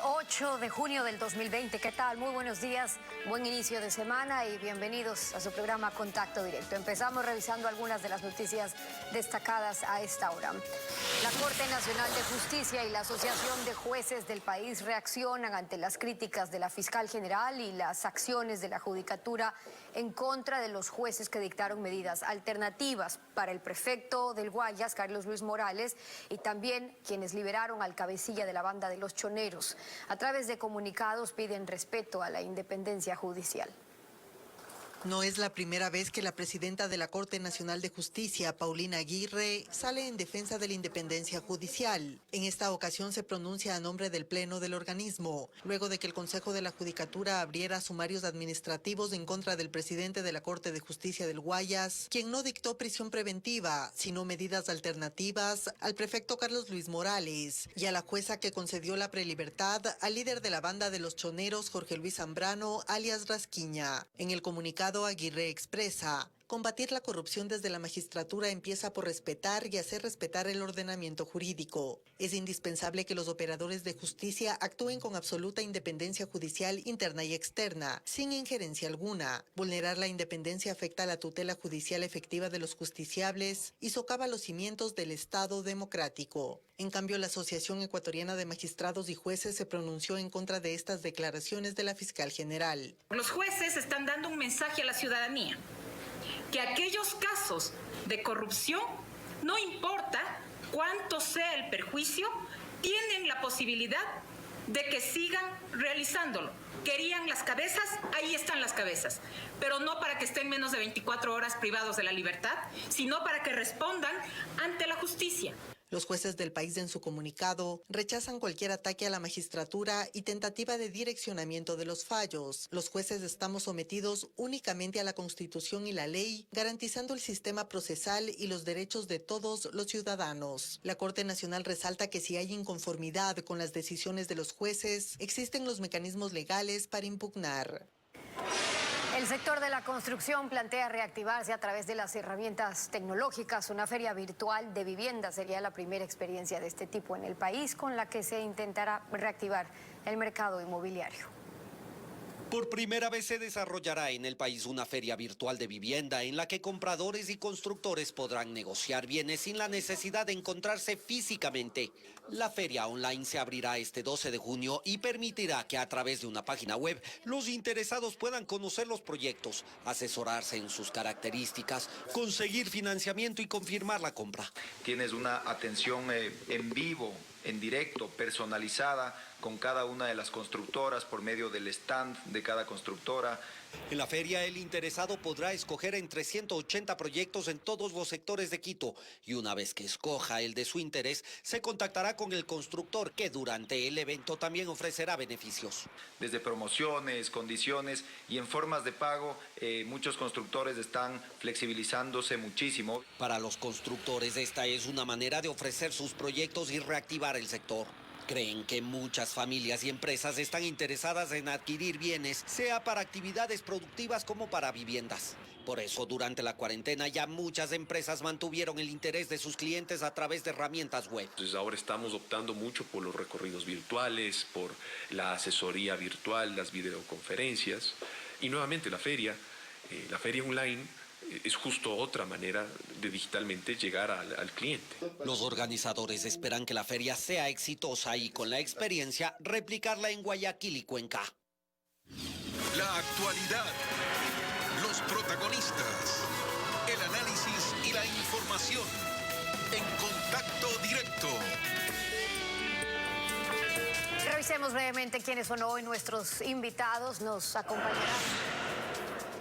8 de junio del 2020. ¿Qué tal? Muy buenos días, buen inicio de semana y bienvenidos a su programa Contacto Directo. Empezamos revisando algunas de las noticias destacadas a esta hora. La Corte Nacional de Justicia y la Asociación de Jueces del país reaccionan ante las críticas de la fiscal general y las acciones de la Judicatura en contra de los jueces que dictaron medidas alternativas para el prefecto del Guayas, Carlos Luis Morales, y también quienes liberaron al cabecilla de la banda de los choneros. A través de comunicados piden respeto a la independencia judicial. No es la primera vez que la presidenta de la Corte Nacional de Justicia, Paulina Aguirre, sale en defensa de la independencia judicial. En esta ocasión se pronuncia a nombre del Pleno del organismo, luego de que el Consejo de la Judicatura abriera sumarios administrativos en contra del presidente de la Corte de Justicia del Guayas, quien no dictó prisión preventiva, sino medidas alternativas al prefecto Carlos Luis Morales y a la jueza que concedió la prelibertad al líder de la banda de los choneros, Jorge Luis Zambrano, alias Rasquiña. En el comunicado, Aguirre expresa: combatir la corrupción desde la magistratura empieza por respetar y hacer respetar el ordenamiento jurídico. Es indispensable que los operadores de justicia actúen con absoluta independencia judicial interna y externa, sin injerencia alguna. Vulnerar la independencia afecta a la tutela judicial efectiva de los justiciables y socava los cimientos del Estado democrático. En cambio, la Asociación Ecuatoriana de Magistrados y Jueces se pronunció en contra de estas declaraciones de la fiscal general. Los jueces están dando un mensaje a la ciudadanía que aquellos casos de corrupción, no importa cuánto sea el perjuicio, tienen la posibilidad de que sigan realizándolo. Querían las cabezas, ahí están las cabezas, pero no para que estén menos de 24 horas privados de la libertad, sino para que respondan ante la justicia. Los jueces del país en su comunicado rechazan cualquier ataque a la magistratura y tentativa de direccionamiento de los fallos. Los jueces estamos sometidos únicamente a la Constitución y la ley, garantizando el sistema procesal y los derechos de todos los ciudadanos. La Corte Nacional resalta que si hay inconformidad con las decisiones de los jueces, existen los mecanismos legales para impugnar. El sector de la construcción plantea reactivarse a través de las herramientas tecnológicas. Una feria virtual de vivienda sería la primera experiencia de este tipo en el país, con la que se intentará reactivar el mercado inmobiliario. Por primera vez se desarrollará en el país una feria virtual de vivienda en la que compradores y constructores podrán negociar bienes sin la necesidad de encontrarse físicamente. La feria online se abrirá este 12 de junio y permitirá que a través de una página web los interesados puedan conocer los proyectos, asesorarse en sus características, conseguir financiamiento y confirmar la compra. Tienes una atención en vivo, en directo, personalizada con cada una de las constructoras por medio del stand de cada constructora. En la feria, el interesado podrá escoger entre 180 proyectos en todos los sectores de Quito y una vez que escoja el de su interés, se contactará con el constructor que durante el evento también ofrecerá beneficios. Desde promociones, condiciones y en formas de pago, muchos constructores están flexibilizándose muchísimo. Para los constructores, esta es una manera de ofrecer sus proyectos y reactivar el sector. Creen que muchas familias y empresas están interesadas en adquirir bienes, sea para actividades productivas como para viviendas. Por eso, durante la cuarentena, ya muchas empresas mantuvieron el interés de sus clientes a través de herramientas web. Entonces ahora estamos optando mucho por los recorridos virtuales, por la asesoría virtual, las videoconferencias y nuevamente la feria online. Es justo otra manera de digitalmente llegar al cliente. Los organizadores esperan que la feria sea exitosa y con la experiencia replicarla en Guayaquil y Cuenca. La actualidad, los protagonistas, el análisis y la información en Contacto Directo. Revisemos brevemente quiénes son hoy nuestros invitados. Nos acompañará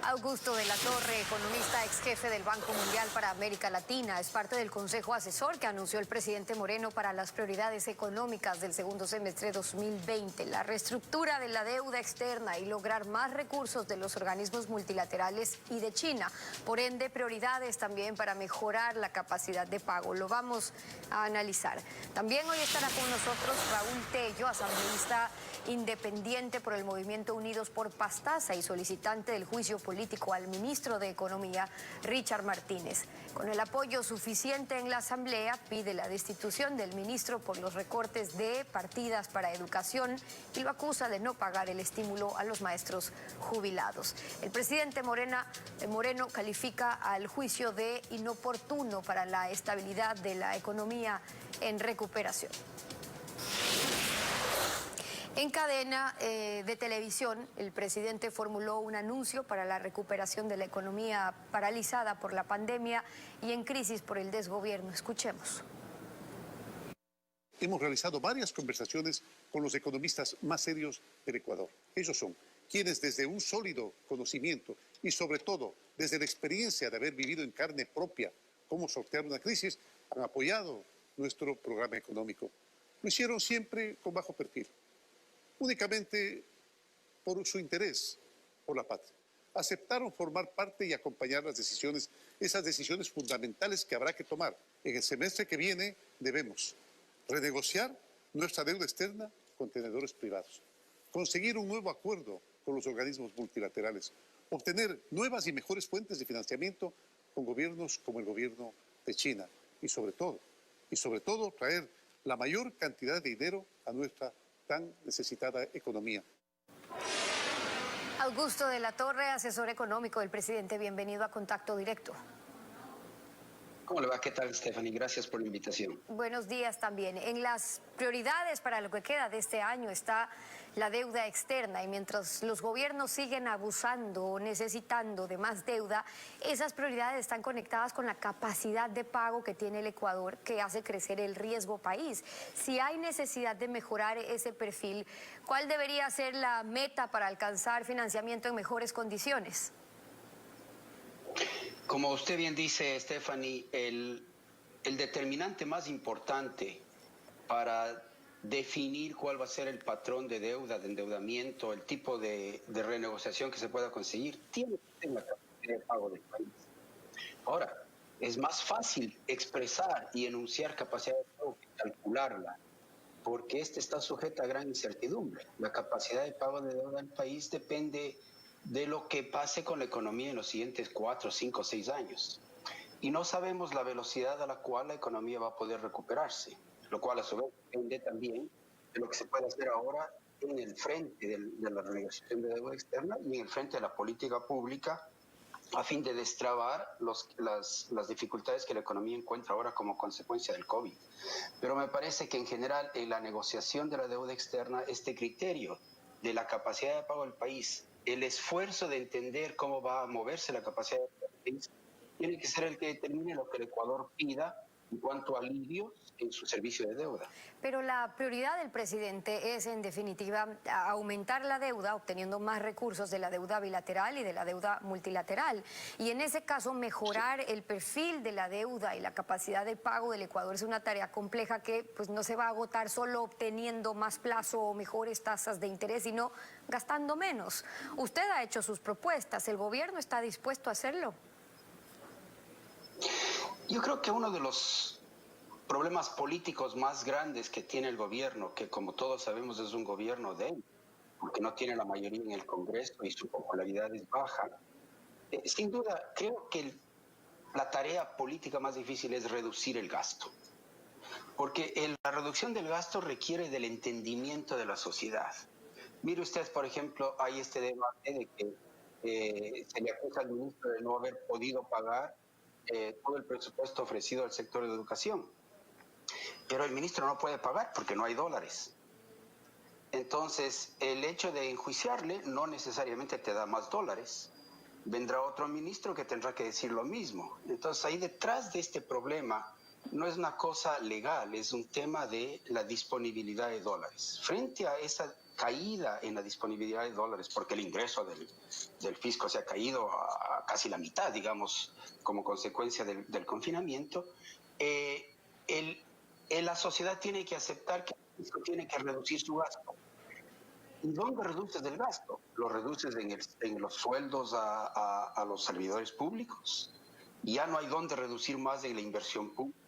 Augusto de la Torre, economista, ex jefe del Banco Mundial para América Latina. Es parte del Consejo Asesor que anunció el presidente Moreno para las prioridades económicas del segundo semestre 2020. La reestructura de la deuda externa y lograr más recursos de los organismos multilaterales y de China. Por ende, prioridades también para mejorar la capacidad de pago. Lo vamos a analizar. También hoy estará con nosotros Raúl Tello, asambleísta independiente por el movimiento Unidos por Pastaza y solicitante del juicio político político al ministro de Economía, Richard Martínez. Con el apoyo suficiente en la Asamblea, pide la destitución del ministro por los recortes de partidas para educación y lo acusa de no pagar el estímulo a los maestros jubilados. El presidente Moreno califica al juicio de inoportuno para la estabilidad de la economía en recuperación. En cadena de televisión, el presidente formuló un anuncio para la recuperación de la economía paralizada por la pandemia y en crisis por el desgobierno. Escuchemos. Hemos realizado varias conversaciones con los economistas más serios del Ecuador. Ellos son quienes desde un sólido conocimiento y sobre todo desde la experiencia de haber vivido en carne propia cómo sortear una crisis, han apoyado nuestro programa económico. Lo hicieron siempre con bajo perfil, únicamente por su interés por la patria. Aceptaron formar parte y acompañar las decisiones, esas decisiones fundamentales que habrá que tomar. En el semestre que viene debemos renegociar nuestra deuda externa con tenedores privados, conseguir un nuevo acuerdo con los organismos multilaterales, obtener nuevas y mejores fuentes de financiamiento con gobiernos como el gobierno de China y sobre todo traer la mayor cantidad de dinero a nuestra tan necesitada economía. Augusto de la Torre, asesor económico del presidente, bienvenido a Contacto Directo. ¿Cómo le va? ¿Qué tal, Stephanie? Gracias por la invitación. Buenos días también. En las prioridades para lo que queda de este año está la deuda externa y mientras los gobiernos siguen abusando o necesitando de más deuda, esas prioridades están conectadas con la capacidad de pago que tiene el Ecuador, que hace crecer el riesgo país. Si hay necesidad de mejorar ese perfil, ¿cuál debería ser la meta para alcanzar financiamiento en mejores condiciones? Como usted bien dice, Stephanie, el determinante más importante para definir cuál va a ser el patrón de deuda, de endeudamiento, el tipo de renegociación que se pueda conseguir, tiene que ser la capacidad de pago del país. Ahora, es más fácil expresar y enunciar capacidad de pago que calcularla, porque está sujeta a gran incertidumbre. La capacidad de pago de deuda del país depende de lo que pase con la economía en los siguientes 4, 5, 6 años. Y no sabemos la velocidad a la cual la economía va a poder recuperarse, lo cual a su vez depende también de lo que se puede hacer ahora en el frente de la renegociación de deuda externa y en el frente de la política pública a fin de destrabar las dificultades que la economía encuentra ahora como consecuencia del COVID. Pero me parece que en general en la negociación de la deuda externa, este criterio de la capacidad de pago del país, el esfuerzo de entender cómo va a moverse la capacidad del país, tiene que ser el que determine lo que el Ecuador pida en cuanto a alivios en su servicio de deuda. Pero la prioridad del presidente es, en definitiva, aumentar la deuda, obteniendo más recursos de la deuda bilateral y de la deuda multilateral. Y en ese caso, mejorar el perfil de la deuda y la capacidad de pago del Ecuador es una tarea compleja que pues, no se va a agotar solo obteniendo más plazo o mejores tasas de interés, sino gastando menos. Usted ha hecho sus propuestas. ¿El gobierno está dispuesto a hacerlo? Yo creo que uno de los problemas políticos más grandes que tiene el gobierno, que como todos sabemos es un gobierno débil, porque no tiene la mayoría en el Congreso y su popularidad es baja, sin duda creo que la tarea política más difícil es reducir el gasto. Porque la reducción del gasto requiere del entendimiento de la sociedad. Mire usted, por ejemplo, hay este debate de que se le acusa al ministro de no haber podido pagar todo el presupuesto ofrecido al sector de educación. Pero el ministro no puede pagar porque no hay dólares. Entonces, el hecho de enjuiciarle no necesariamente te da más dólares. Vendrá otro ministro que tendrá que decir lo mismo. Entonces, ahí detrás de este problema no es una cosa legal, es un tema de la disponibilidad de dólares. Frente a esa caída en la disponibilidad de dólares, porque el ingreso del fisco se ha caído a casi la mitad, digamos, como consecuencia del confinamiento, la sociedad tiene que aceptar que el fisco tiene que reducir su gasto. ¿Y dónde reduces el gasto? Lo reduces en los sueldos a los servidores públicos. Ya no hay dónde reducir más en la inversión pública.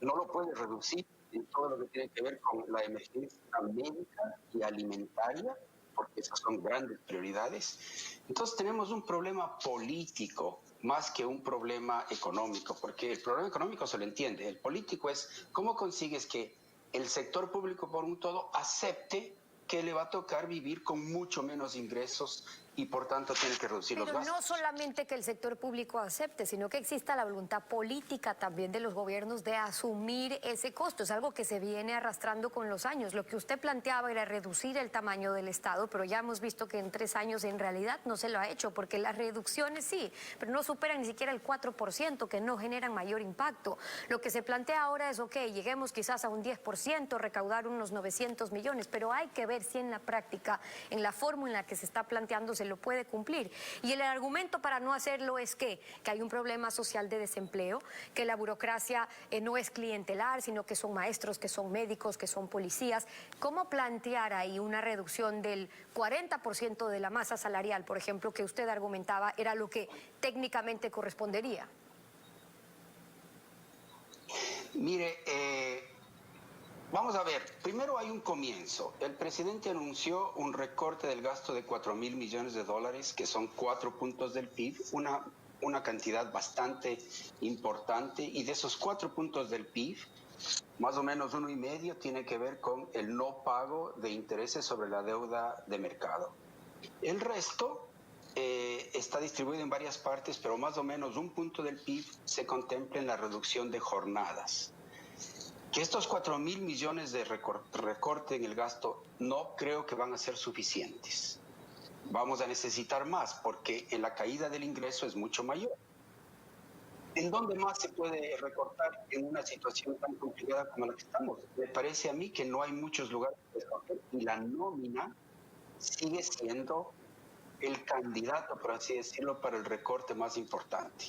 No lo puedes reducir en todo lo que tiene que ver con la emergencia médica y alimentaria, porque esas son grandes prioridades. Entonces tenemos un problema político más que un problema económico, porque el problema económico se lo entiende. El político es cómo consigues que el sector público por un todo acepte que le va a tocar vivir con mucho menos ingresos y por tanto tiene que reducir los gastos. Pero no solamente que el sector público acepte, sino que exista la voluntad política también de los gobiernos de asumir ese costo. Es algo que se viene arrastrando con los años. Lo que usted planteaba era reducir el tamaño del Estado, pero ya hemos visto que en 3 años en realidad no se lo ha hecho, porque las reducciones sí, pero no superan ni siquiera el 4%, que no generan mayor impacto. Lo que se plantea ahora es, ok, lleguemos quizás a un 10%, recaudar unos 900 millones, pero hay que ver si en la práctica, en la forma en la que se está planteando, se lo puede cumplir. Y el argumento para no hacerlo es que hay un problema social de desempleo, que la burocracia no es clientelar, sino que son maestros, que son médicos, que son policías. ¿Cómo plantear ahí una reducción del 40% de la masa salarial, por ejemplo, que usted argumentaba era lo que técnicamente correspondería? Mire, vamos a ver, primero hay un comienzo. El presidente anunció un recorte del gasto de 4.000 millones de dólares, que son 4 puntos del PIB, una cantidad bastante importante, y de esos 4 puntos del PIB, más o menos 1,5 tiene que ver con el no pago de intereses sobre la deuda de mercado. El resto está distribuido en varias partes, pero más o menos 1 punto del PIB se contempla en la reducción de jornadas. Que estos 4.000 millones de recorte en el gasto no creo que van a ser suficientes. Vamos a necesitar más porque la caída del ingreso es mucho mayor. ¿En dónde más se puede recortar en una situación tan complicada como la que estamos? Me parece a mí que no hay muchos lugares de recortar y la nómina sigue siendo el candidato, por así decirlo, para el recorte más importante.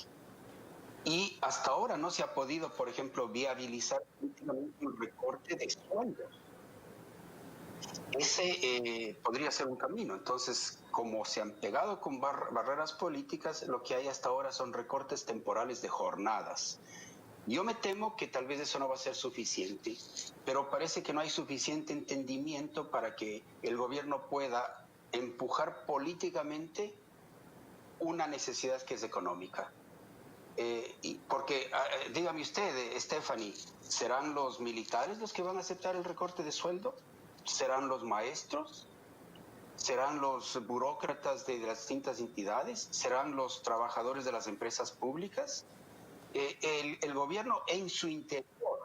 Y hasta ahora no se ha podido, por ejemplo, viabilizar políticamente un recorte de sueldos. Ese podría ser un camino. Entonces, como se han pegado con barreras políticas, lo que hay hasta ahora son recortes temporales de jornadas. Yo me temo que tal vez eso no va a ser suficiente, pero parece que no hay suficiente entendimiento para que el gobierno pueda empujar políticamente una necesidad que es económica. Porque, dígame usted, Stephanie, ¿serán los militares los que van a aceptar el recorte de sueldo? ¿Serán los maestros? ¿Serán los burócratas de las distintas entidades? ¿Serán los trabajadores de las empresas públicas? El gobierno en su interior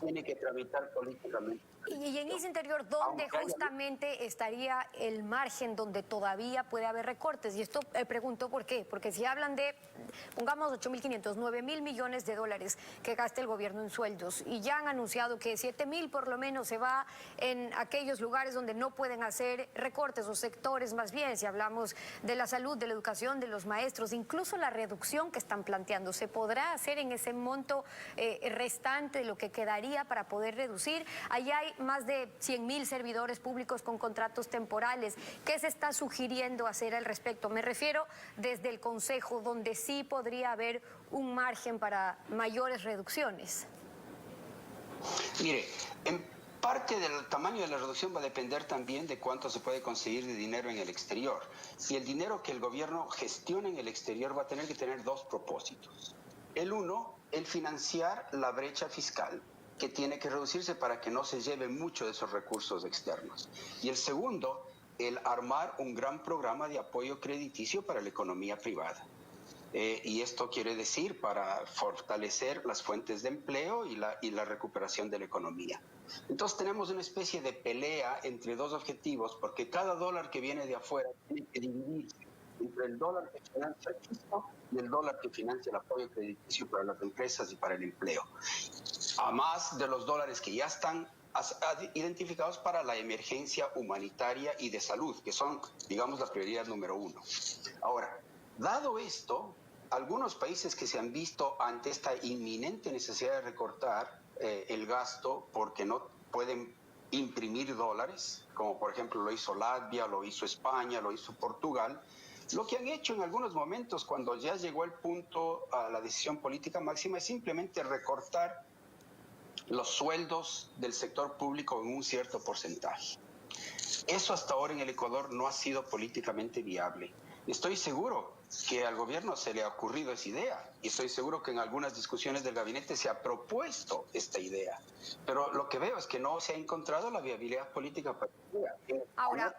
tiene que tramitar políticamente. Y en ese interior, ¿dónde justamente estaría el margen donde todavía puede haber recortes? Y esto pregunto por qué. Porque si hablan de, pongamos 8.500, 9.000 millones de dólares que gasta el gobierno en sueldos y ya han anunciado que 7.000 por lo menos se va en aquellos lugares donde no pueden hacer recortes o sectores más bien, si hablamos de la salud, de la educación, de los maestros, incluso la reducción que están planteando, ¿se podrá hacer en ese monto restante de lo que quedaría para poder reducir? Allá hay más de 100.000 servidores públicos con contratos temporales. ¿Qué se está sugiriendo hacer al respecto? Me refiero desde el Consejo, donde sí podría haber un margen para mayores reducciones. Mire, en parte del tamaño de la reducción va a depender también de cuánto se puede conseguir de dinero en el exterior. Y el dinero que el gobierno gestiona en el exterior va a tener que tener 2 propósitos. El uno, el financiar la brecha fiscal, que tiene que reducirse para que no se lleve mucho de esos recursos externos. Y el segundo, el armar un gran programa de apoyo crediticio para la economía privada. Y esto quiere decir para fortalecer las fuentes de empleo y la recuperación de la economía. Entonces tenemos una especie de pelea entre 2 objetivos, porque cada dólar que viene de afuera tiene que dividirse entre el dólar que financia el fisco y el dólar que financia el apoyo crediticio para las empresas y para el empleo. A más de los dólares que ya están identificados para la emergencia humanitaria y de salud, que son, digamos, la prioridad número 1. Ahora, dado esto, algunos países que se han visto ante esta inminente necesidad de recortar el gasto porque no pueden imprimir dólares, como por ejemplo lo hizo Latvia, lo hizo España, lo hizo Portugal, lo que han hecho en algunos momentos cuando ya llegó el punto a la decisión política máxima es simplemente recortar los sueldos del sector público en un cierto porcentaje. Eso hasta ahora en el Ecuador no ha sido políticamente viable. Estoy seguro que al gobierno se le ha ocurrido esa idea y estoy seguro que en algunas discusiones del gabinete se ha propuesto esta idea. Pero lo que veo es que no se ha encontrado la viabilidad política para ella. Ahora,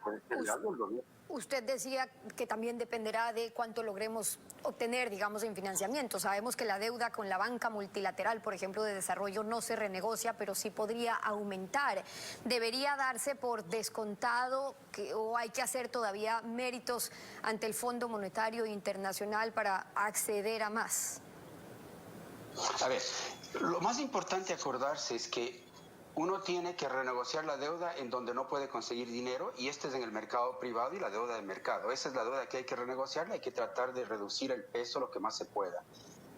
usted decía que también dependerá de cuánto logremos obtener, digamos, en financiamiento. Sabemos que la deuda con la banca multilateral, por ejemplo, de desarrollo, no se renegocia, pero sí podría aumentar. ¿Debería darse por descontado o hay que hacer todavía méritos ante el Fondo Monetario Internacional para acceder a más? A ver, lo más importante acordarse es que uno tiene que renegociar la deuda en donde no puede conseguir dinero y este es en el mercado privado y la deuda del mercado. Esa es la deuda que hay que renegociar, hay que tratar de reducir el peso lo que más se pueda.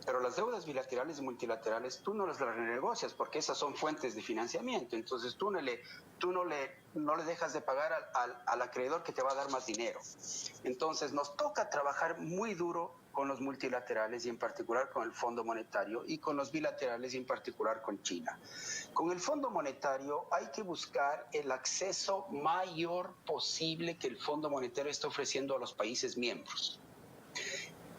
Pero las deudas bilaterales y multilaterales tú no las renegocias porque esas son fuentes de financiamiento. Entonces tú no le dejas de pagar al acreedor que te va a dar más dinero. Entonces nos toca trabajar muy duro con los multilaterales y en particular con el Fondo Monetario y con los bilaterales y en particular con China. Con el Fondo Monetario hay que buscar el acceso mayor posible que el Fondo Monetario está ofreciendo a los países miembros.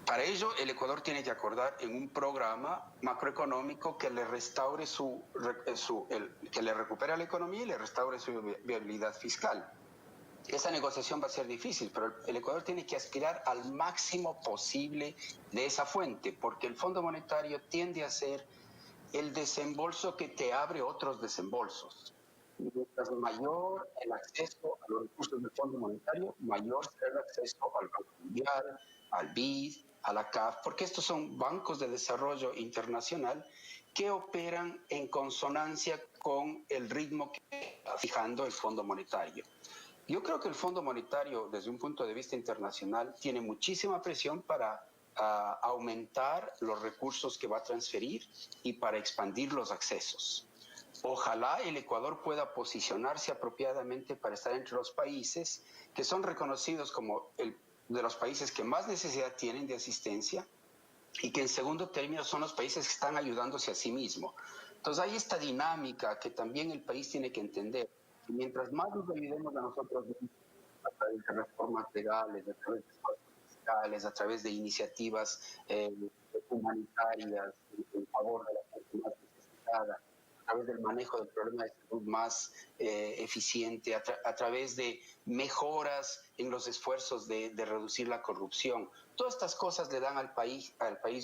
Para ello, el Ecuador tiene que acordar en un programa macroeconómico que le restaure que le recupere a la economía y le restaure su viabilidad fiscal. Esa negociación va a ser difícil, pero el Ecuador tiene que aspirar al máximo posible de esa fuente, porque el Fondo Monetario tiende a ser el desembolso que te abre otros desembolsos. Mientras mayor el acceso a los recursos del Fondo Monetario, mayor será el acceso al Banco Mundial, al BID, a la CAF, porque estos son bancos de desarrollo internacional que operan en consonancia con el ritmo que está fijando el Fondo Monetario. Yo creo que el Fondo Monetario, desde un punto de vista internacional, tiene muchísima presión para aumentar los recursos que va a transferir y para expandir los accesos. Ojalá el Ecuador pueda posicionarse apropiadamente para estar entre los países que son reconocidos como de los países que más necesidad tienen de asistencia y que en segundo término son los países que están ayudándose a sí mismos. Entonces hay esta dinámica que también el país tiene que entender. Mientras más nos ayudemos a nosotros a través de reformas legales, a través de esfuerzos fiscales, a través de iniciativas humanitarias en favor de la gente más necesitada, a través del manejo del problema de salud más eficiente, a través de mejoras en los esfuerzos de reducir la corrupción. Todas estas cosas le dan al país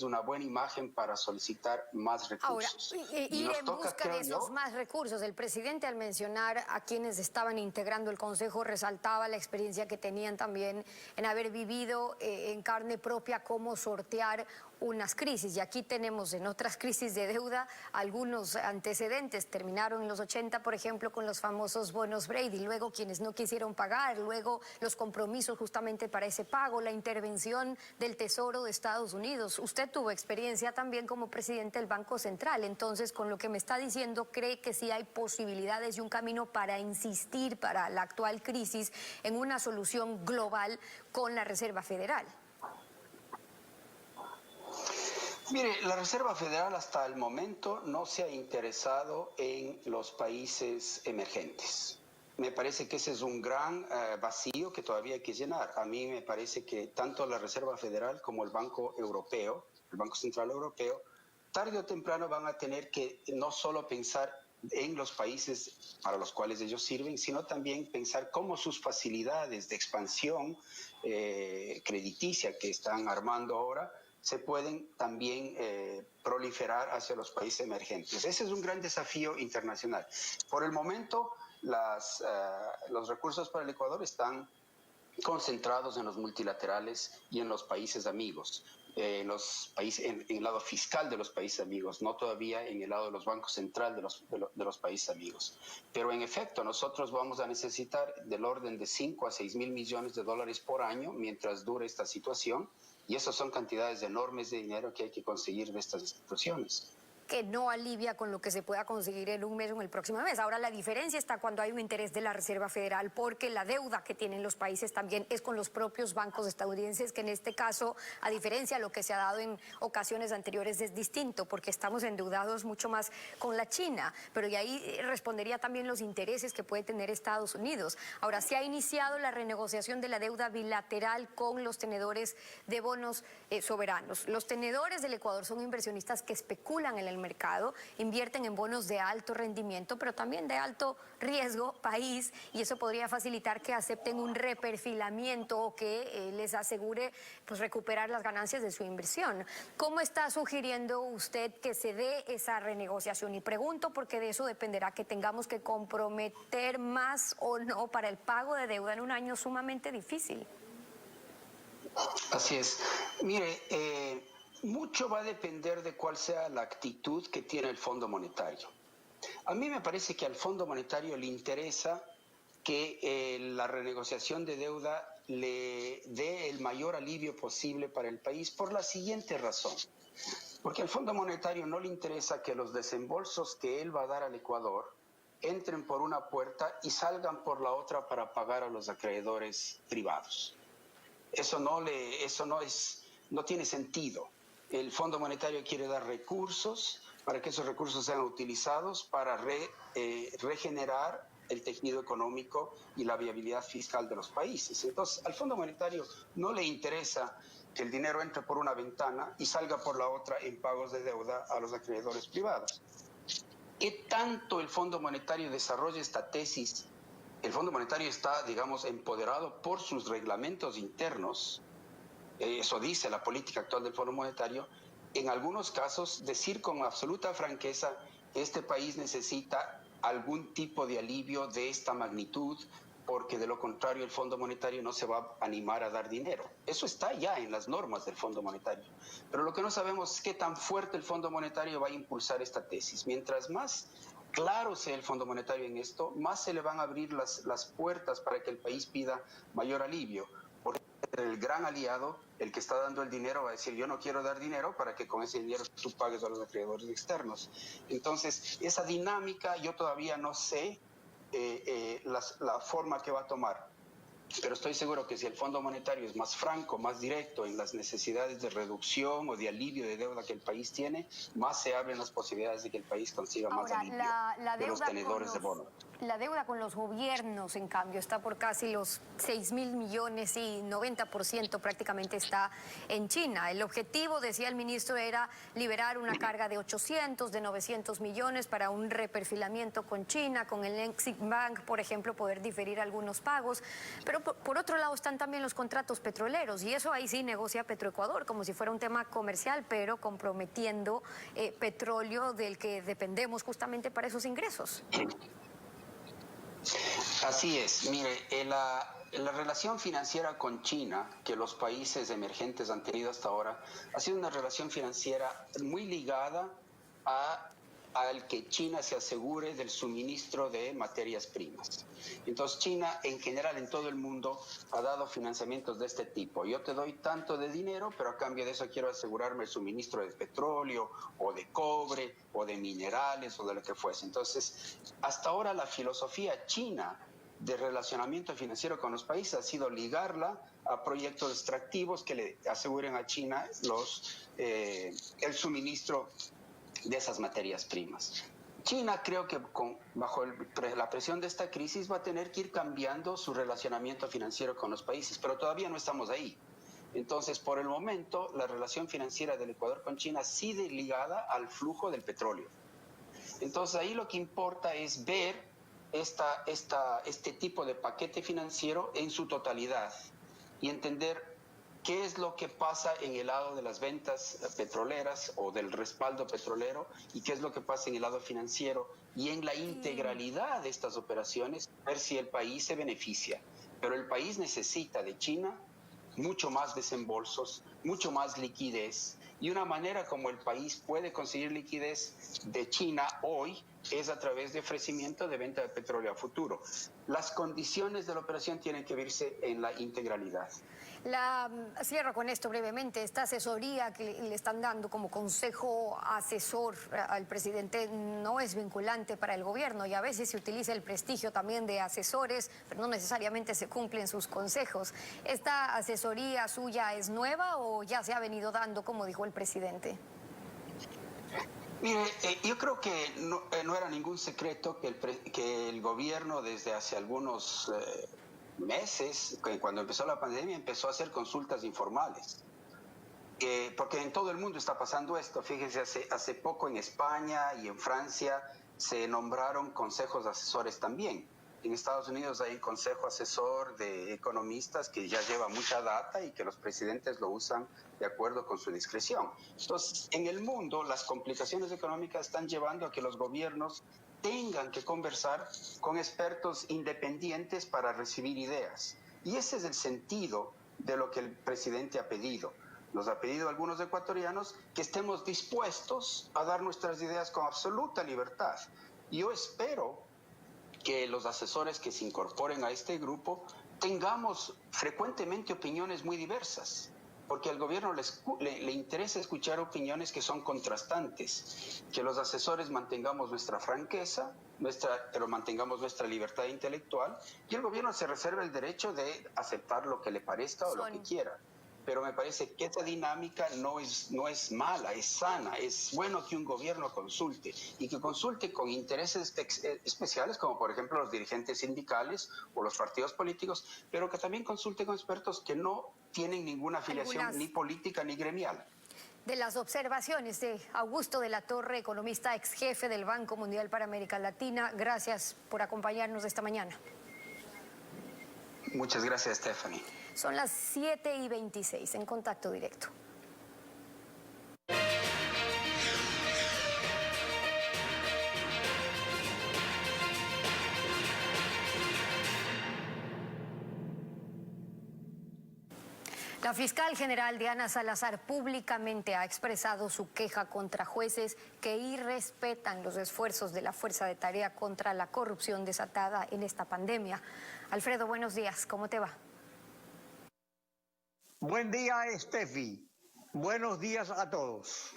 una buena imagen para solicitar más recursos. Ahora, ir en busca de esos más recursos. El presidente, al mencionar a quienes estaban integrando el Consejo, resaltaba la experiencia que tenían también en haber vivido en carne propia cómo sortear unas crisis. Y aquí tenemos en otras crisis de deuda algunos antecedentes. Terminaron en los 80, por ejemplo, con los famosos bonos Brady. Luego quienes no quisieron pagar, luego los compromisos justamente para ese pago, la intervención del Tesoro de Estados Unidos. Usted tuvo experiencia también como presidente del Banco Central. Entonces, con lo que me está diciendo, ¿cree que sí hay posibilidades y un camino para insistir para la actual crisis en una solución global con la Reserva Federal? Mire, la Reserva Federal hasta el momento no se ha interesado en los países emergentes. Me parece que ese es un gran vacío que todavía hay que llenar. A mí me parece que tanto la Reserva Federal como el Banco Europeo, el Banco Central Europeo, tarde o temprano van a tener que no solo pensar en los países para los cuales ellos sirven, sino también pensar cómo sus facilidades de expansión crediticia que están armando ahora se pueden también proliferar hacia los países emergentes. Ese es un gran desafío internacional. Por el momento, los recursos para el Ecuador están concentrados en los multilaterales y en los países amigos, en el lado fiscal de los países amigos, no todavía en el lado de los bancos centrales de los países amigos. Pero en efecto, nosotros vamos a necesitar del orden de 5 a 6 mil millones de dólares por año mientras dure esta situación, y esas son cantidades enormes de dinero que hay que conseguir de estas instituciones. que no alivia con lo que se pueda conseguir en un mes o en el próximo mes. Ahora, la diferencia está cuando hay un interés de la Reserva Federal, porque la deuda que tienen los países también es con los propios bancos estadounidenses, que en este caso, a diferencia de lo que se ha dado en ocasiones anteriores, es distinto, porque estamos endeudados mucho más con la China, pero y ahí respondería también los intereses que puede tener Estados Unidos. Ahora, se ha iniciado la renegociación de la deuda bilateral con los tenedores de bonos soberanos. Los tenedores del Ecuador son inversionistas que especulan en el mercado, invierten en bonos de alto rendimiento, pero también de alto riesgo país, y eso podría facilitar que acepten un reperfilamiento o que les asegure pues recuperar las ganancias de su inversión. ¿Cómo está sugiriendo usted que se dé esa renegociación? Y pregunto porque de eso dependerá que tengamos que comprometer más o no para el pago de deuda en un año sumamente difícil. Así es. Mire, mucho va a depender de cuál sea la actitud que tiene el Fondo Monetario. A mí me parece que al Fondo Monetario le interesa que la renegociación de deuda le dé el mayor alivio posible para el país por la siguiente razón. Porque al Fondo Monetario no le interesa que los desembolsos que él va a dar al Ecuador entren por una puerta y salgan por la otra para pagar a los acreedores privados. Eso no tiene sentido. El Fondo Monetario quiere dar recursos para que esos recursos sean utilizados para regenerar el tejido económico y la viabilidad fiscal de los países. Entonces, al Fondo Monetario no le interesa que el dinero entre por una ventana y salga por la otra en pagos de deuda a los acreedores privados. ¿Qué tanto el Fondo Monetario desarrolla esta tesis? El Fondo Monetario está, digamos, empoderado por sus reglamentos internos. Eso dice la política actual del Fondo Monetario. En algunos casos, decir con absoluta franqueza que este país necesita algún tipo de alivio de esta magnitud, porque de lo contrario el Fondo Monetario no se va a animar a dar dinero. Eso está ya en las normas del Fondo Monetario. Pero lo que no sabemos es qué tan fuerte el Fondo Monetario va a impulsar esta tesis. Mientras más claro sea el Fondo Monetario en esto, más se le van a abrir las puertas para que el país pida mayor alivio. Porque el gran aliado, el que está dando el dinero, va a decir: yo no quiero dar dinero para que con ese dinero tú pagues a los acreedores externos. Entonces, esa dinámica yo todavía no sé la forma que va a tomar. Pero estoy seguro que si el Fondo Monetario es más franco, más directo en las necesidades de reducción o de alivio de deuda que el país tiene, más se abren las posibilidades de que el país consiga más alivio de los tenedores de bonos. La deuda con los gobiernos, en cambio, está por casi los 6.000 millones y 90% prácticamente está en China. El objetivo, decía el ministro, era liberar una carga de 800, de 900 millones para un reperfilamiento con China, con el Exim Bank, por ejemplo, poder diferir algunos pagos. Pero por otro lado están también los contratos petroleros, y eso ahí sí negocia Petroecuador como si fuera un tema comercial, pero comprometiendo petróleo del que dependemos justamente para esos ingresos. Así es. Mire, la relación financiera con China que los países emergentes han tenido hasta ahora ha sido una relación financiera muy ligada al que China se asegure del suministro de materias primas. Entonces, China en general en todo el mundo ha dado financiamientos de este tipo. Yo te doy tanto de dinero, pero a cambio de eso quiero asegurarme el suministro de petróleo o de cobre o de minerales o de lo que fuese. Entonces, hasta ahora la filosofía china de relacionamiento financiero con los países ha sido ligarla a proyectos extractivos que le aseguren a China el suministro de esas materias primas. China, creo que bajo la presión de esta crisis va a tener que ir cambiando su relacionamiento financiero con los países, pero todavía no estamos ahí. Entonces, por el momento, la relación financiera del Ecuador con China sigue ligada al flujo del petróleo. Entonces, ahí lo que importa es ver este tipo de paquete financiero en su totalidad y entender qué es lo que pasa en el lado de las ventas petroleras o del respaldo petrolero y qué es lo que pasa en el lado financiero y en la integralidad de estas operaciones, ver si el país se beneficia. Pero el país necesita de China mucho más desembolsos, mucho más liquidez, y una manera como el país puede conseguir liquidez de China hoy es a través de ofrecimiento de venta de petróleo a futuro. Las condiciones de la operación tienen que verse en la integralidad. Cierro con esto brevemente. Esta asesoría que le están dando como consejo asesor al presidente no es vinculante para el gobierno y a veces se utiliza el prestigio también de asesores, pero no necesariamente se cumplen sus consejos. ¿Esta asesoría suya es nueva o ya se ha venido dando, como dijo el presidente? Mire, yo creo que no era ningún secreto que el gobierno desde hace algunos meses, cuando empezó la pandemia, empezó a hacer consultas informales. Porque en todo el mundo está pasando esto. Fíjense, hace poco en España y en Francia se nombraron consejos asesores también. En Estados Unidos hay un consejo asesor de economistas que ya lleva mucha data y que los presidentes lo usan de acuerdo con su discreción. Entonces, en el mundo, las complicaciones económicas están llevando a que los gobiernos tengan que conversar con expertos independientes para recibir ideas. Y ese es el sentido de lo que el presidente ha pedido. Nos ha pedido a algunos ecuatorianos que estemos dispuestos a dar nuestras ideas con absoluta libertad. Y yo espero que los asesores que se incorporen a este grupo tengamos frecuentemente opiniones muy diversas, porque al gobierno le interesa escuchar opiniones que son contrastantes, que los asesores mantengamos nuestra franqueza, pero mantengamos nuestra libertad intelectual, y el gobierno se reserva el derecho de aceptar lo que le parezca o lo que quiera. Pero me parece que esta dinámica no es mala, es sana. Es bueno que un gobierno consulte y que consulte con intereses especiales, como por ejemplo los dirigentes sindicales o los partidos políticos, pero que también consulte con expertos que no tienen ninguna afiliación ni política ni gremial. De las observaciones de Augusto de la Torre, economista ex jefe del Banco Mundial para América Latina, gracias por acompañarnos esta mañana. Muchas gracias, Stephanie. Son las 7:26 en Contacto Directo. La fiscal general Diana Salazar públicamente ha expresado su queja contra jueces que irrespetan los esfuerzos de la Fuerza de Tarea contra la corrupción desatada en esta pandemia. Alfredo, buenos días, ¿cómo te va? Buen día, Steffi. Buenos días a todos.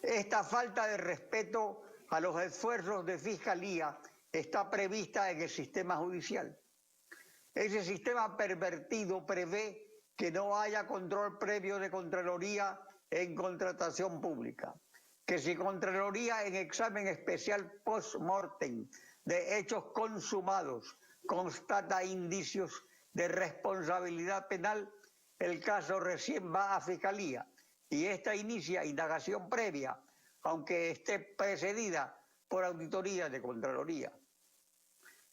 Esta falta de respeto a los esfuerzos de fiscalía está prevista en el sistema judicial. Ese sistema pervertido prevé que no haya control previo de Contraloría en contratación pública, que si Contraloría en examen especial post-mortem de hechos consumados constata indicios de responsabilidad penal, el caso recién va a Fiscalía y esta inicia indagación previa, aunque esté precedida por auditoría de Contraloría.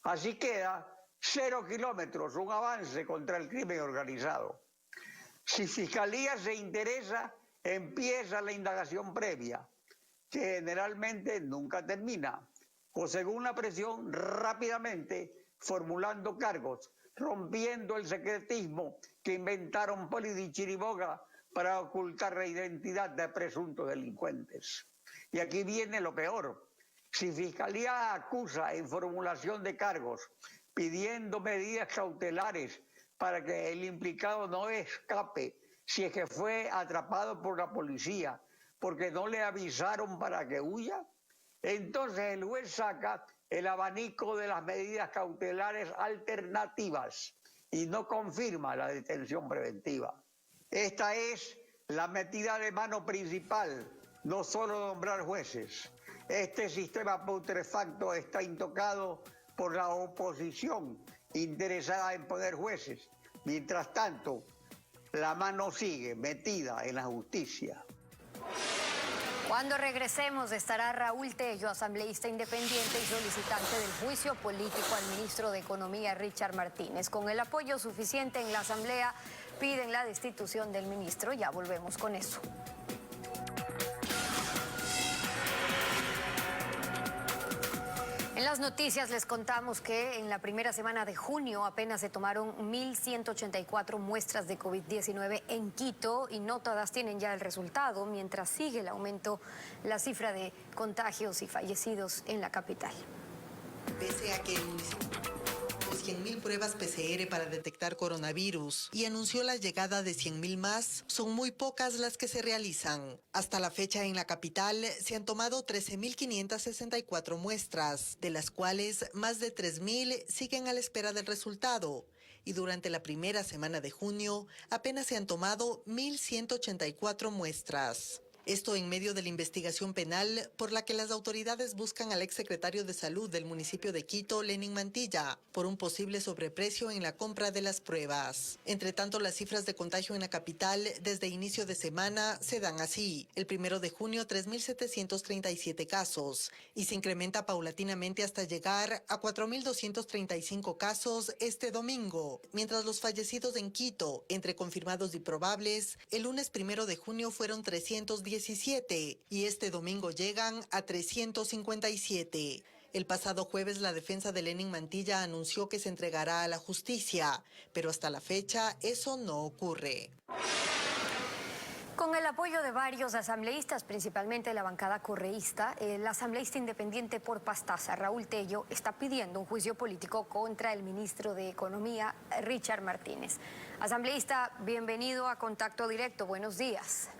Así queda 0 kilómetros, un avance contra el crimen organizado. Si Fiscalía se interesa, empieza la indagación previa, que generalmente nunca termina, o según la presión, rápidamente formulando cargos, rompiendo el secretismo que inventaron Polidi y Chiriboga para ocultar la identidad de presuntos delincuentes. Y aquí viene lo peor. Si Fiscalía acusa en formulación de cargos, pidiendo medidas cautelares para que el implicado no escape si es que fue atrapado por la policía porque no le avisaron para que huya, entonces el juez saca el abanico de las medidas cautelares alternativas y no confirma la detención preventiva. Esta es la metida de mano principal, no solo nombrar jueces. Este sistema putrefacto está intocado por la oposición interesada en poner jueces. Mientras tanto, la mano sigue metida en la justicia. Cuando regresemos estará Raúl Tello, asambleísta independiente y solicitante del juicio político al ministro de Economía, Richard Martínez. Con el apoyo suficiente en la asamblea, piden la destitución del ministro. Ya volvemos con eso. En En las noticias les contamos que en la primera semana de junio apenas se tomaron 1.184 muestras de COVID-19 en Quito y no todas tienen ya el resultado, mientras sigue el aumento la cifra de contagios y fallecidos en la capital. Pese a que el municipio 100.000 pruebas PCR para detectar coronavirus y anunció la llegada de 100.000 más, son muy pocas las que se realizan. Hasta la fecha en la capital se han tomado 13.564 muestras, de las cuales más de 3.000 siguen a la espera del resultado. Y durante la primera semana de junio apenas se han tomado 1.184 muestras. Esto en medio de la investigación penal por la que las autoridades buscan al exsecretario de Salud del municipio de Quito, Lenin Mantilla, por un posible sobreprecio en la compra de las pruebas. Entre tanto, las cifras de contagio en la capital desde inicio de semana se dan así. El 1 de junio, 3.737 casos y se incrementa paulatinamente hasta llegar a 4.235 casos este domingo. Mientras los fallecidos en Quito, entre confirmados y probables, el lunes 1 de junio fueron 317 y este domingo llegan a 357. El pasado jueves la defensa de Lenin Mantilla anunció que se entregará a la justicia, pero hasta la fecha eso no ocurre. Con el apoyo de varios asambleístas, principalmente de la bancada correísta, el asambleísta independiente por Pastaza, Raúl Tello, está pidiendo un juicio político contra el ministro de Economía, Richard Martínez. Asambleísta, bienvenido a Contacto Directo. Buenos días.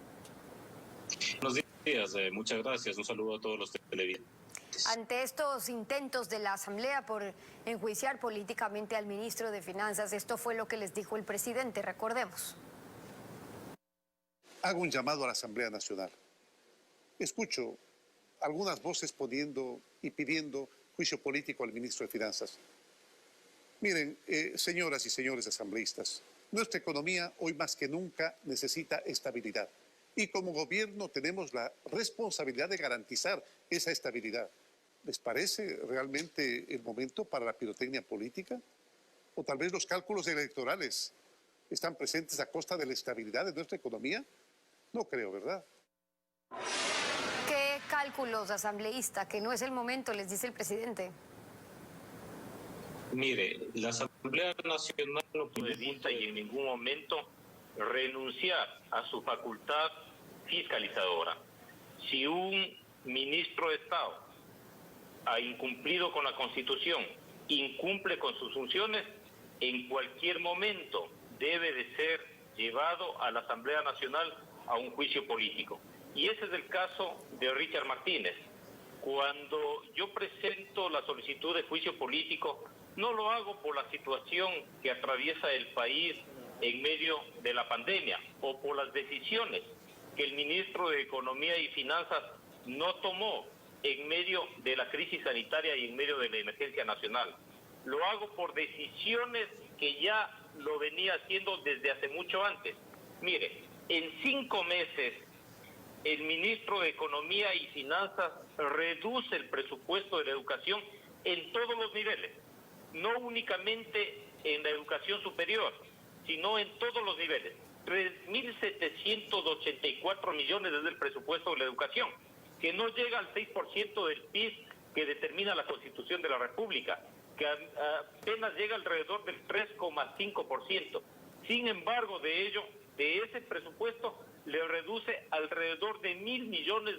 Buenos días, muchas gracias. Un saludo a todos los televidentes. Ante estos intentos de la Asamblea por enjuiciar políticamente al ministro de Finanzas, esto fue lo que les dijo el presidente, recordemos. Hago un llamado a la Asamblea Nacional. Escucho algunas voces poniendo y pidiendo juicio político al ministro de Finanzas. Miren, señoras y señores asambleístas, nuestra economía hoy más que nunca necesita estabilidad. Y como gobierno tenemos la responsabilidad de garantizar esa estabilidad. ¿Les parece realmente el momento para la pirotecnia política? ¿O tal vez los cálculos electorales están presentes a costa de la estabilidad de nuestra economía? No creo, ¿verdad? ¿Qué cálculos, asambleísta? Que no es el momento, les dice el presidente. Mire, la Asamblea Nacional no puede y en ningún momento renunciar a su facultad fiscalizadora. Si un ministro de Estado ha incumplido con la Constitución, incumple con sus funciones, en cualquier momento debe de ser llevado a la Asamblea Nacional a un juicio político. Y ese es el caso de Richard Martínez. Cuando yo presento la solicitud de juicio político, no lo hago por la situación que atraviesa el país en medio de la pandemia o por las decisiones que el ministro de Economía y Finanzas no tomó en medio de la crisis sanitaria y en medio de la emergencia nacional. Lo hago por decisiones que ya lo venía haciendo desde hace mucho antes. Mire, en 5 meses el ministro de Economía y Finanzas reduce el presupuesto de la educación en todos los niveles, no únicamente en la educación superior, sino en todos los niveles. 3.784 millones es el presupuesto de la educación, que no llega al 6% del PIB que determina la Constitución de la República, que apenas llega alrededor del 3,5%. Sin embargo, de ese presupuesto le reduce alrededor de $1.000 millones.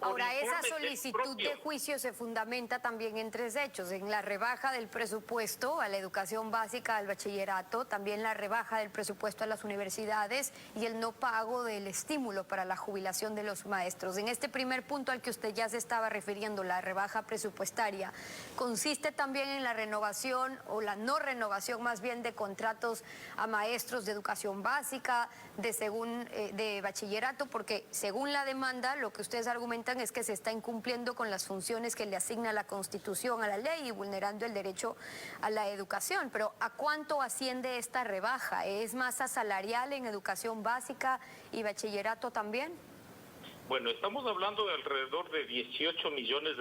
Ahora, esa solicitud de juicio se fundamenta también en 3 hechos: en la rebaja del presupuesto a la educación básica, al bachillerato, también la rebaja del presupuesto a las universidades y el no pago del estímulo para la jubilación de los maestros. En este primer punto al que usted ya se estaba refiriendo, la rebaja presupuestaria, ¿consiste también en la renovación o la no renovación más bien de contratos a maestros de educación básica, de bachillerato? Porque según la demanda, lo que ustedes argumentan es que se está incumpliendo con las funciones que le asigna la Constitución a la ley y vulnerando el derecho a la educación. Pero ¿a cuánto asciende esta rebaja? ¿Es masa salarial en educación básica y bachillerato también? Bueno, estamos hablando de alrededor de $18 millones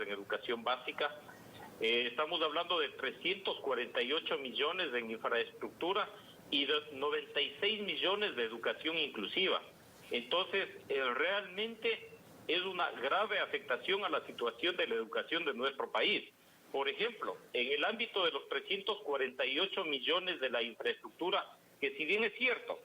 en educación básica. Estamos hablando de 348 millones en infraestructura y de 96 millones de educación inclusiva. Entonces, realmente es una grave afectación a la situación de la educación de nuestro país. Por ejemplo, en el ámbito de los 348 millones de la infraestructura, que si bien es cierto,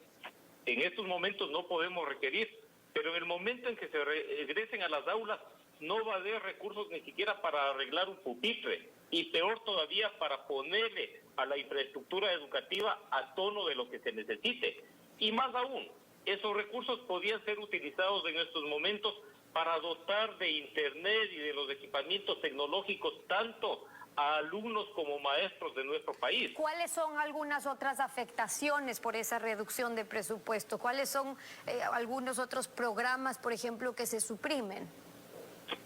en estos momentos no podemos requerir, pero en el momento en que se regresen a las aulas, no va a haber recursos ni siquiera para arreglar un pupitre, y peor todavía para ponerle a la infraestructura educativa a tono de lo que se necesite. Y más aún, esos recursos podían ser utilizados en estos momentos para dotar de internet y de los equipamientos tecnológicos tanto a alumnos como maestros de nuestro país. ¿Cuáles son algunas otras afectaciones por esa reducción de presupuesto? ¿Cuáles son algunos otros programas, por ejemplo, que se suprimen?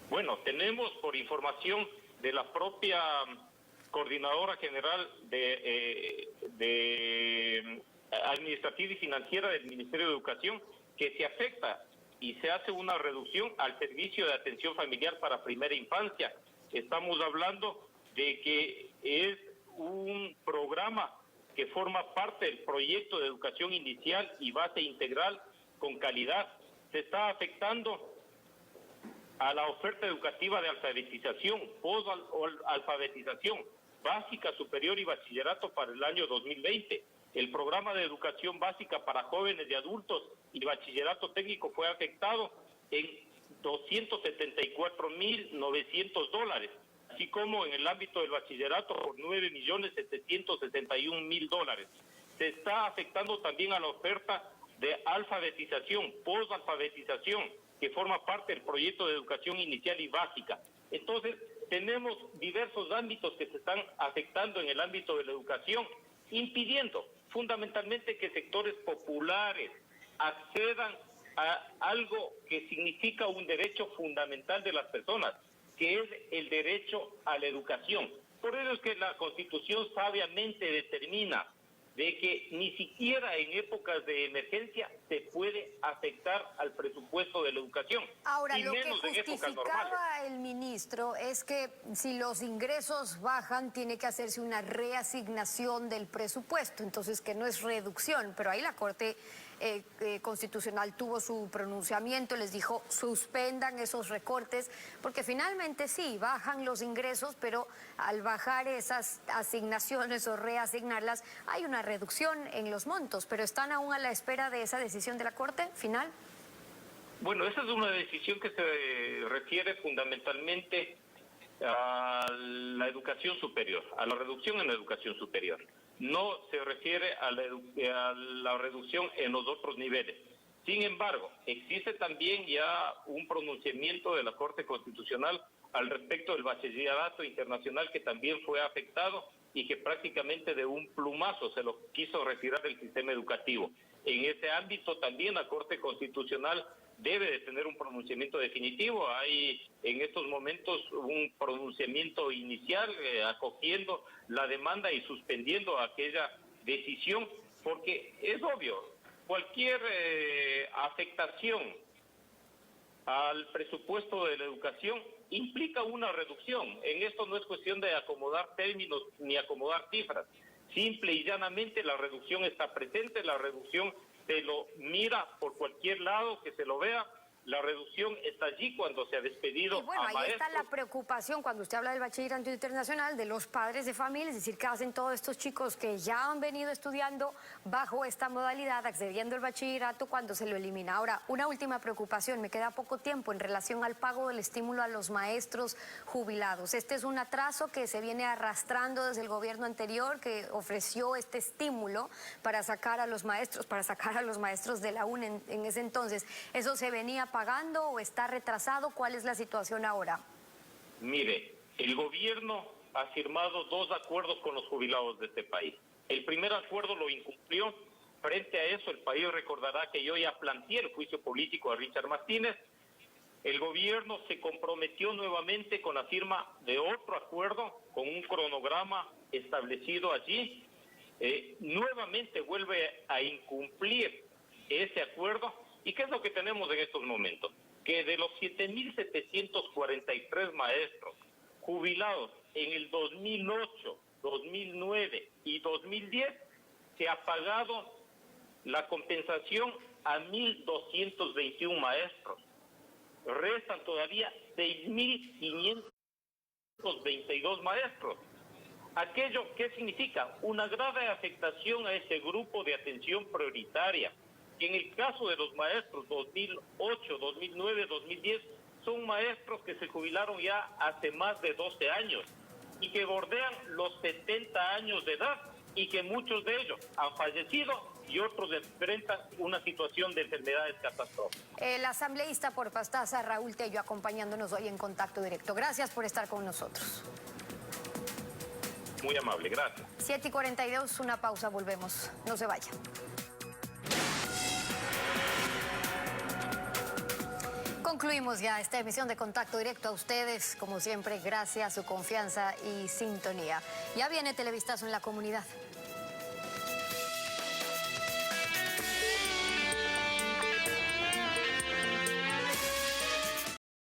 Bueno, tenemos por información de la propia Coordinadora General de Administrativa y Financiera del Ministerio de Educación, que se afecta y se hace una reducción al servicio de atención familiar para primera infancia. Estamos hablando de que es un programa que forma parte del proyecto de educación inicial y base integral con calidad. Se está afectando a la oferta educativa de alfabetización, posalfabetización, básica, superior y bachillerato para el año 2020. El programa de educación básica para jóvenes y adultos y bachillerato técnico fue afectado en $274.900, así como en el ámbito del bachillerato por $9.761.000. Se está afectando también a la oferta de alfabetización, posalfabetización, que forma parte del proyecto de educación inicial y básica. Entonces, tenemos diversos ámbitos que se están afectando en el ámbito de la educación, impidiendo fundamentalmente que sectores populares accedan a algo que significa un derecho fundamental de las personas, que es el derecho a la educación. Por eso es que la Constitución sabiamente determina de que ni siquiera en épocas de emergencia se puede afectar al presupuesto de la educación. Ahora, y lo que menos en épocas normales. justificaba el ministro es que si los ingresos bajan, tiene que hacerse una reasignación del presupuesto, entonces que no es reducción, pero ahí la Corte Constitucional tuvo su pronunciamiento, les dijo suspendan esos recortes, porque finalmente sí, bajan los ingresos, pero al bajar esas asignaciones o reasignarlas, hay una reducción en los montos, pero están aún a la espera de esa decisión de la Corte final. Bueno, esa es una decisión que se refiere fundamentalmente a la educación superior, a la reducción en la educación superior. No se refiere a la reducción en los otros niveles. Sin embargo, existe también ya un pronunciamiento de la Corte Constitucional al respecto del bachillerato internacional, que también fue afectado y que prácticamente de un plumazo se lo quiso retirar del sistema educativo. En ese ámbito también la Corte Constitucional debe de tener un pronunciamiento definitivo. Hay en estos momentos un pronunciamiento inicial acogiendo la demanda y suspendiendo aquella decisión, porque es obvio, cualquier afectación al presupuesto de la educación implica una reducción. En esto no es cuestión de acomodar términos ni acomodar cifras. Simple y llanamente la reducción está presente, la reducción se lo mira por cualquier lado que se lo vea. La reducción está allí cuando se ha despedido y bueno, a ahí maestros. está la preocupación cuando usted habla del bachillerato internacional, de los padres de familia, es decir, ¿qué hacen todos estos chicos que ya han venido estudiando bajo esta modalidad, accediendo al bachillerato cuando se lo elimina? Ahora, una última preocupación, me queda poco tiempo en relación al pago del estímulo a los maestros jubilados. Este es un atraso que se viene arrastrando desde el gobierno anterior, que ofreció este estímulo para sacar a los maestros, de la UNE en ese entonces. ¿Eso se venía pagando o está retrasado? ¿Cuál es la situación ahora? Mire, el gobierno ha firmado 2 acuerdos con los jubilados de este país. El primer acuerdo lo incumplió. Frente a eso, el país recordará que yo ya planteé el juicio político a Richard Martínez. El gobierno se comprometió nuevamente con la firma de otro acuerdo, con un cronograma establecido allí. Nuevamente vuelve a incumplir ese acuerdo. ¿Y qué es lo que tenemos en estos momentos? Que de los 7.743 maestros jubilados en el 2008, 2009 y 2010, se ha pagado la compensación a 1.221 maestros. restan todavía 6.522 maestros. ¿Aquello qué significa? Una grave afectación a este grupo de atención prioritaria. En el caso de los maestros 2008, 2009, 2010, son maestros que se jubilaron ya hace más de 12 años y que bordean los 70 años de edad y que muchos de ellos han fallecido y otros enfrentan una situación de enfermedades catastróficas. El asambleísta por Pastaza, Raúl Tello, acompañándonos hoy en Contacto Directo. Gracias por estar con nosotros. Muy amable, gracias. 7:42, una pausa, volvemos. No se vaya. Concluimos ya esta emisión de Contacto Directo. A ustedes, como siempre, gracias, su confianza y sintonía. Ya viene Televistazo en la comunidad.